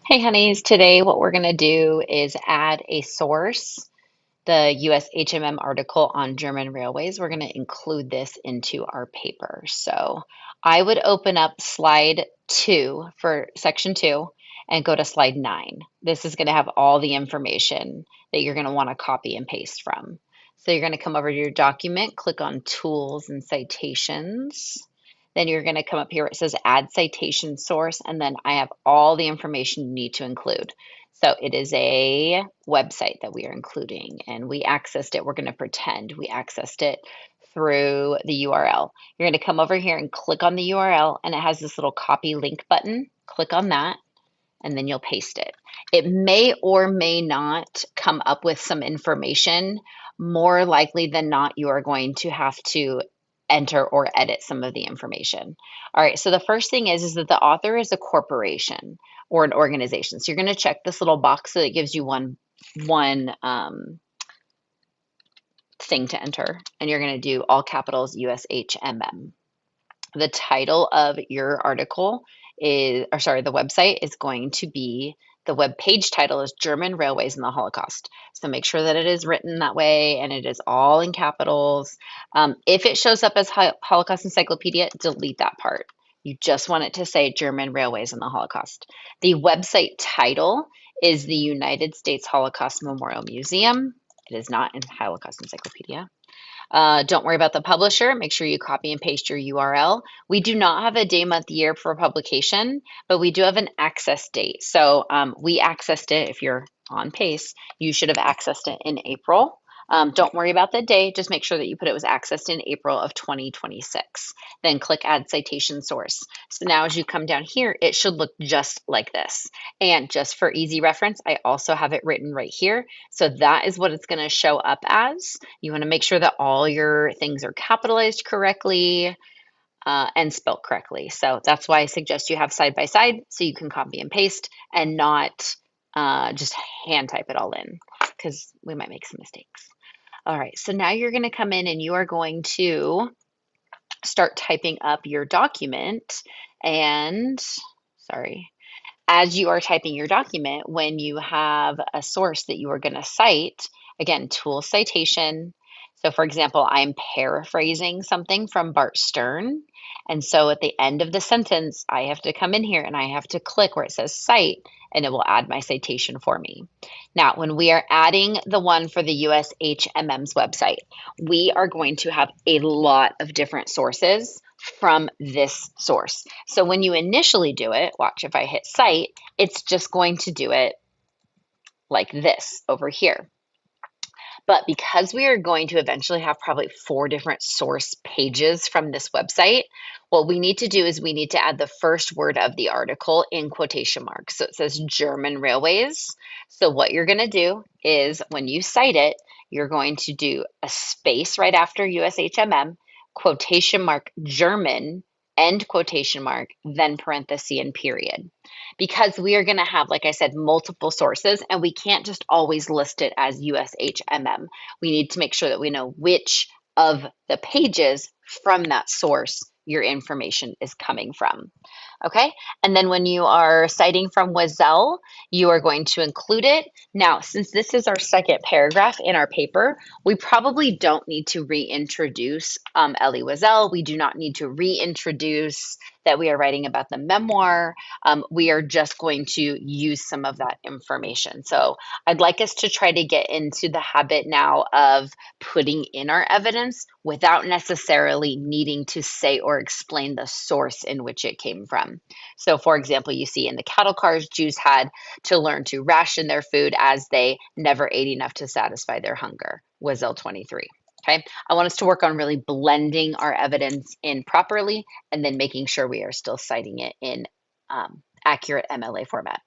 Hey honeys, today what we're going to do is add a source, the US HMM article on German railways. We're going to include this into our paper. So I would open up slide 2 for section 2 and go to slide 9. This is going to have all the information that you're going to want to copy and paste from. So you're going to come over to your document, click on Tools and Citations. Then you're going to come up here where it says Add Citation Source, and then I have all the information you need to include. So it is a website that we are including, and we accessed it. We're going to pretend we accessed it through the URL. You're going to come over here and click on the URL, and it has this little copy link button. Click on that, and then you'll paste it. It may or may not come up with some information. More likely than not, you are going to have to enter or edit some of the information. All right, so the first thing is that the author is a corporation or an organization. So you're going to check this little box so it gives you one thing to enter, and you're going to do all capitals USHMM. The title of your article is, or sorry, the website is going to be, the web page title is German Railways in the Holocaust. So make sure that it is written that way and it is all in capitals. If it shows up as Holocaust Encyclopedia, delete that part. You just want it to say German Railways in the Holocaust. The website title is the United States Holocaust Memorial Museum. It is not in Holocaust Encyclopedia. Don't worry about the publisher. Make sure you copy and paste your URL. We do not have a day, month, year for publication, but we do have an access date. So we accessed it. If you're on pace, you should have accessed it in April. Don't worry about the day. Just make sure that you put it was accessed in April of 2026. Then click Add Citation Source. So now as you come down here, it should look just like this. And just for easy reference, I also have it written right here. So that is what it's going to show up as. You want to make sure that all your things are capitalized correctly and spelled correctly. So that's why I suggest you have side by side so you can copy and paste and not just hand type it all in, because we might make some mistakes. All right, so now you're going to come in and you are going to start typing up your document. And sorry, as you are typing your document, when you have a source that you are going to cite, again, tool citation. So, for example, I'm paraphrasing something from Bart Stern. And so at the end of the sentence, I have to come in here and I have to click where it says cite, and it will add my citation for me. Now, when we are adding the one for the USHMM's website, we are going to have a lot of different sources from this source. So when you initially do it, watch if I hit cite, it's just going to do it like this over here. But because we are going to eventually have probably 4 different source pages from this website, what we need to do is we need to add the first word of the article in quotation marks. So it says German Railways. So what you're going to do is when you cite it, you're going to do a space right after USHMM, quotation mark German, end quotation mark, then parenthesis and period. Because we are going to have, like I said, multiple sources, and we can't just always list it as USHMM. We need to make sure that we know which of the pages from that source your information is coming from. Okay, and then when you are citing from Wazell, you are going to include it. Now, since this is our second paragraph in our paper, we probably don't need to reintroduce Elie Wiesel. We do not need to reintroduce that we are writing about the memoir. We are just going to use some of that information. So I'd like us to try to get into the habit now of putting in our evidence without necessarily needing to say or explain the source in which it came from. So, for example, you see in the cattle cars, Jews had to learn to ration their food as they never ate enough to satisfy their hunger. Wiesel 23. Okay, I want us to work on really blending our evidence in properly and then making sure we are still citing it in accurate MLA format.